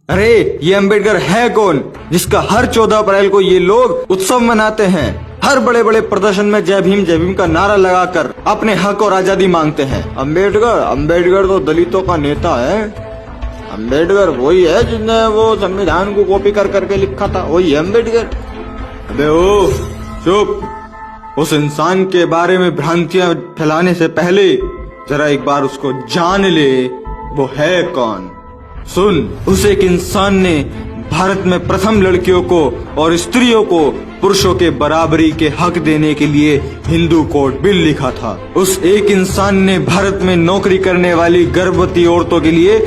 अरे ये अंबेडकर है कौन जिसका हर 14 अप्रैल को ये लोग उत्सव मनाते हैं? हर बड़े बड़े प्रदर्शन में जय भीम का नारा लगाकर अपने हक और आजादी मांगते हैं। अंबेडकर तो दलितों का नेता है। अंबेडकर वही है जिसने वो संविधान को कॉपी कर करके लिखा था, वही है अंबेडकर। अबे ओ चुप। उस इंसान के बारे में भ्रांतियां फैलाने से पहले जरा एक बार उसको जान ले, वो है कौन। सुन, उस एक इंसान ने भारत में प्रथम लड़कियों को और स्त्रियों को पुरुषों के बराबरी के हक देने के लिए हिंदू कोड बिल लिखा था। उस एक इंसान ने भारत में नौकरी करने वाली गर्भवती औरतों के लिए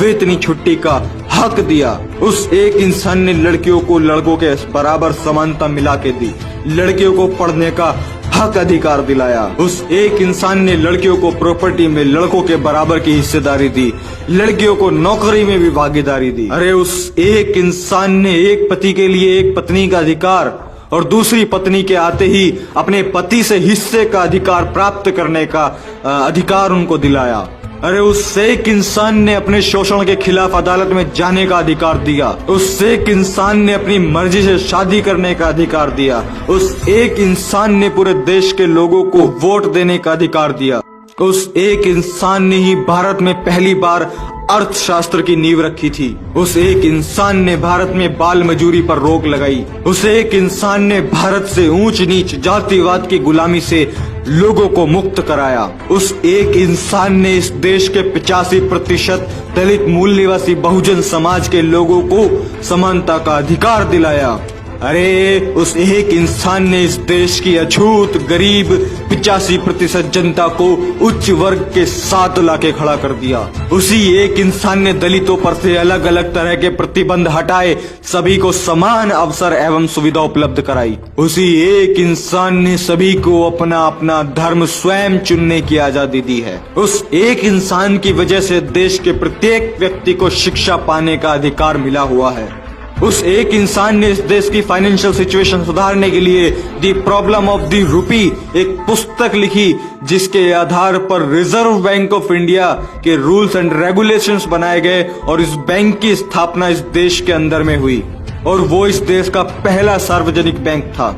वेतनी छुट्टी का हक दिया। उस एक इंसान ने लड़कियों को लड़कों के बराबर समानता मिला के दी, लड़कियों को पढ़ने का हक अधिकार दिलाया। उस एक इंसान ने लड़कियों को प्रॉपर्टी में लड़कों के बराबर की हिस्सेदारी दी, लड़कियों को नौकरी में भी भागीदारी दी। अरे उस एक इंसान ने एक पति के लिए एक पत्नी का अधिकार और दूसरी पत्नी के आते ही अपने पति से हिस्से का अधिकार प्राप्त करने का अधिकार उनको दिलाया। अरे उस एक इंसान ने अपने शोषण के खिलाफ अदालत में जाने का अधिकार दिया। उस एक इंसान ने अपनी मर्जी से शादी करने का अधिकार दिया। उस एक इंसान ने पूरे देश के लोगों को वोट देने का अधिकार दिया। उस एक इंसान ने ही भारत में पहली बार अर्थशास्त्र की नींव रखी थी। उस एक इंसान ने भारत में बाल मजूरी पर रोक लगाई। उस एक इंसान ने भारत से ऊंच नीच जातिवाद की गुलामी से लोगों को मुक्त कराया। उस एक इंसान ने इस देश के 85% दलित मूल निवासी बहुजन समाज के लोगों को समानता का अधिकार दिलाया। अरे उस एक इंसान ने इस देश की अछूत गरीब 85% जनता को उच्च वर्ग के साथ लाके खड़ा कर दिया। उसी एक इंसान ने दलितों पर से अलग अलग तरह के प्रतिबंध हटाए, सभी को समान अवसर एवं सुविधा उपलब्ध कराई। उसी एक इंसान ने सभी को अपना अपना धर्म स्वयं चुनने की आजादी दी है। उस एक इंसान की वजह से देश के प्रत्येक व्यक्ति को शिक्षा पाने का अधिकार मिला हुआ है। उस एक इंसान ने इस देश की फाइनेंशियल सिचुएशन सुधारने के लिए the problem of the rupee एक पुस्तक लिखी, जिसके आधार पर रिजर्व बैंक ऑफ इंडिया के रूल्स एंड रेगुलेशंस बनाए गए और इस बैंक की स्थापना इस देश के अंदर में हुई और वो इस देश का पहला सार्वजनिक बैंक था।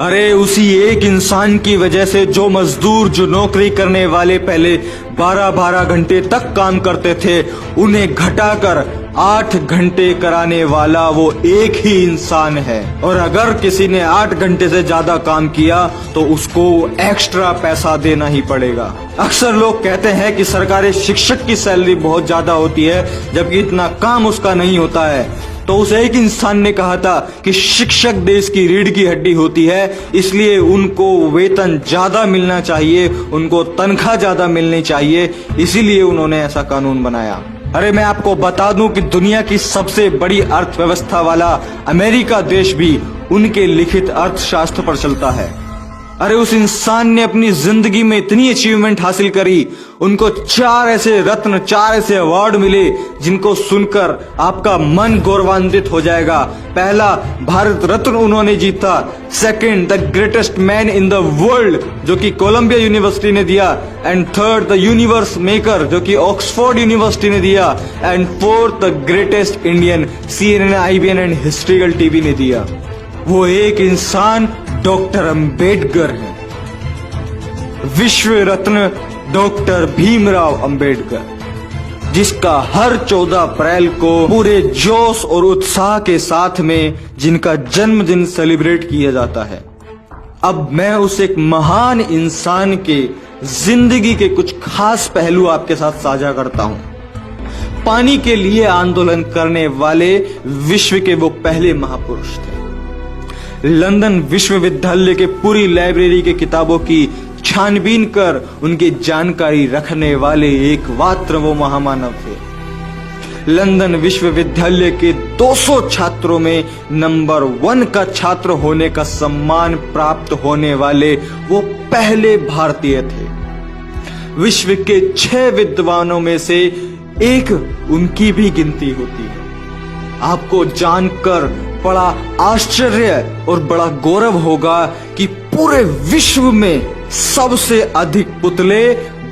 अरे उसी एक इंसान की वजह से जो मजदूर, जो नौकरी करने वाले पहले 12-12 घंटे तक काम करते थे, उन्हें घटाकर 8 घंटे कराने वाला वो एक ही इंसान है। और अगर किसी ने 8 घंटे से ज्यादा काम किया तो उसको एक्स्ट्रा पैसा देना ही पड़ेगा। अक्सर लोग कहते हैं कि सरकारी शिक्षक की सैलरी बहुत ज्यादा होती है, जबकि इतना काम उसका नहीं होता है। तो उस एक इंसान ने कहा था कि शिक्षक देश की रीढ़ की हड्डी होती है, इसलिए उनको वेतन ज्यादा मिलना चाहिए, उनको तनख्वाह ज्यादा मिलनी चाहिए, इसीलिए उन्होंने ऐसा कानून बनाया। अरे मैं आपको बता दूं कि दुनिया की सबसे बड़ी अर्थव्यवस्था वाला अमेरिका देश भी उनके लिखित अर्थशास्त्र पर चलता है। अरे उस इंसान ने अपनी जिंदगी में इतनी अचीवमेंट हासिल करी, उनको 4 ऐसे रत्न, 4 ऐसे अवार्ड मिले जिनको सुनकर आपका मन गौरवान्वित हो जाएगा। पहला, भारत रत्न उन्होंने जीता। Second, the greatest man in the world, जो कि कोलंबिया यूनिवर्सिटी ने दिया। And third, the universe maker, जो कि ऑक्सफोर्ड यूनिवर्सिटी ने दिया। And fourth, the greatest Indian, CNN, IBN and historical TV ने दिया। वो एक इंसान डॉक्टर अंबेडकर है, विश्व रत्न डॉक्टर भीमराव अंबेडकर, जिसका हर 14 अप्रैल को पूरे जोश और उत्साह के साथ में जिनका जन्मदिन सेलिब्रेट किया जाता है। अब मैं उस एक महान इंसान के जिंदगी के कुछ खास पहलू आपके साथ साझा करता हूं। पानी के लिए आंदोलन करने वाले विश्व के वो पहले महापुरुष थे। लंदन विश्वविद्यालय के पूरी लाइब्रेरी के किताबों की छानबीन कर उनकी जानकारी रखने वाले एकमात्र वो महामानव थे। लंदन विश्वविद्यालय के 200 छात्रों में नंबर 1 का छात्र होने का सम्मान प्राप्त होने वाले वो पहले भारतीय थे। विश्व के 6 विद्वानों में से एक उनकी भी गिनती होती है। आपको जानकर बड़ा आश्चर्य और बड़ा गौरव होगा कि पूरे विश्व में सबसे अधिक पुतले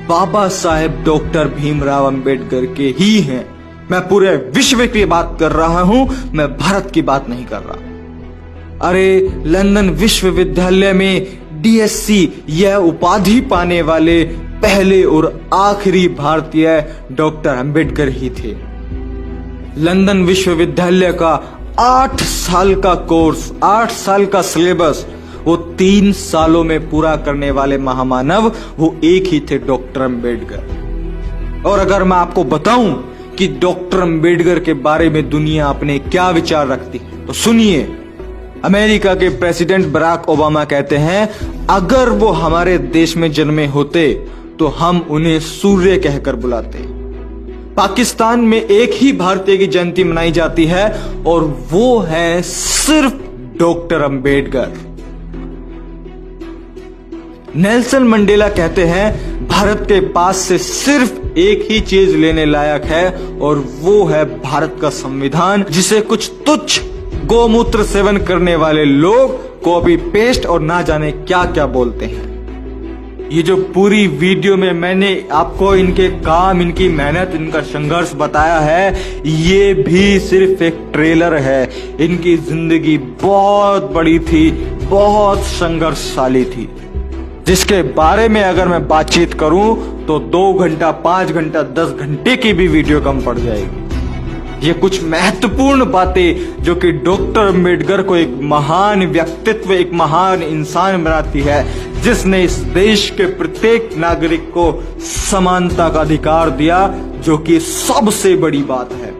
बाबा साहेब डॉक्टर भीमराव अंबेडकर के ही हैं। मैं पूरे विश्व की बात कर रहा हूं, मैं भारत की बात नहीं कर रहा। अरे लंदन विश्वविद्यालय में DSc यह उपाधि पाने वाले पहले और आखिरी भारतीय डॉक्टर अंबेडकर ही थे। लंदन विश्वविद्यालय का 8 साल का कोर्स, 8 साल का सिलेबस वो 3 सालों में पूरा करने वाले महामानव वो एक ही थे, डॉक्टर अंबेडकर। और अगर मैं आपको बताऊं कि डॉक्टर अंबेडकर के बारे में दुनिया अपने क्या विचार रखती है तो सुनिए। अमेरिका के प्रेसिडेंट बराक ओबामा कहते हैं, अगर वो हमारे देश में जन्मे होते तो हम उन्हें सूर्य कहकर बुलाते। पाकिस्तान में एक ही भारतीय की जयंती मनाई जाती है और वो है सिर्फ डॉक्टर अंबेडकर। नेल्सन मंडेला कहते हैं, भारत के पास से सिर्फ एक ही चीज लेने लायक है और वो है भारत का संविधान, जिसे कुछ तुच्छ गोमूत्र सेवन करने वाले लोग कॉपी पेस्ट और ना जाने क्या क्या बोलते हैं। ये जो पूरी वीडियो में मैंने आपको इनके काम, इनकी मेहनत, इनका संघर्ष बताया है, ये भी सिर्फ एक ट्रेलर है। इनकी जिंदगी बहुत बड़ी थी, बहुत संघर्षशाली थी, जिसके बारे में अगर मैं बातचीत करूं तो 2 घंटा, 5 घंटा, 10 घंटे की भी वीडियो कम पड़ जाएगी। ये कुछ महत्वपूर्ण बातें जो कि डॉक्टर अंबेडकर को एक महान व्यक्तित्व, एक महान इंसान बनाती है, जिसने इस देश के प्रत्येक नागरिक को समानता का अधिकार दिया, जो कि सबसे बड़ी बात है।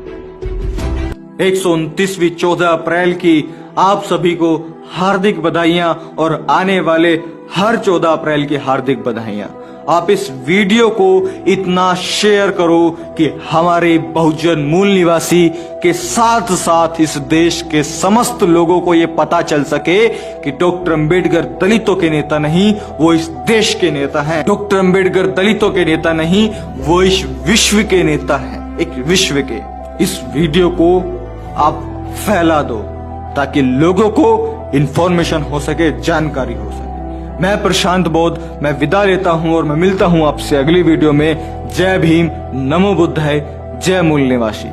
129वीं 14 अप्रैल की आप सभी को हार्दिक बधाइयां और आने वाले हर 14 अप्रैल की हार्दिक बधाइयां। आप इस वीडियो को इतना शेयर करो कि हमारे बहुजन मूल निवासी के साथ साथ इस देश के समस्त लोगों को यह पता चल सके कि डॉक्टर अंबेडकर दलितों के नेता नहीं, वो इस देश के नेता हैं। डॉक्टर अंबेडकर दलितों के नेता नहीं, वो इस विश्व के नेता हैं, एक विश्व के। इस वीडियो को आप फैला दो ताकि लोगों को इंफॉर्मेशन हो सके, जानकारी हो सके। मैं प्रशांत बोध, मैं विदा लेता हूं और मैं मिलता हूं आपसे अगली वीडियो में। जय भीम, नमो बुद्धाय, जय मूल निवासी।